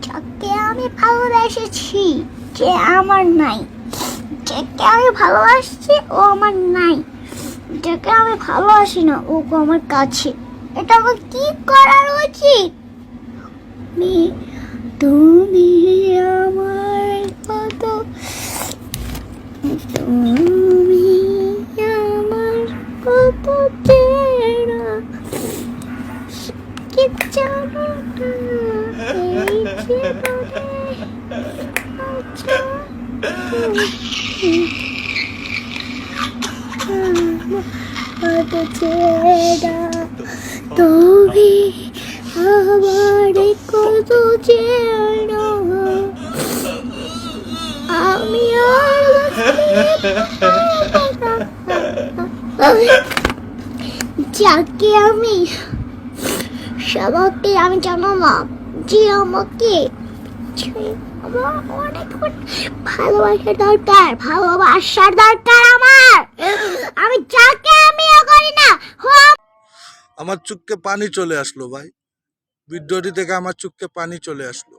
যাকে আমি ভালোবেসেছি যে আমার নাই, যাকে আমি ভালোবাসছি ও আমার নাই, যাকে আমি ভালোবাসি না ও আমার কাছে। এটা আমার কি করার উচিত? তুমি আমার কত, তুমি আমার কত চেনা, কি জানো না এই জীবনে আচ্ছা কত চেনা, তুমি আমার কত চেনা, আমি যাকে আমি সবাইকে আমি জানালাম যে আমাকে আমার অনেক ভালোবাসার দরকার, ভালোবাসার দরকার আমার, আমি যাকে আমি করি না। আমার চোখে পানি চলে আসলো ভাই, ভিডিওটি দেখে আমার চোখে পানি চলে আসলো।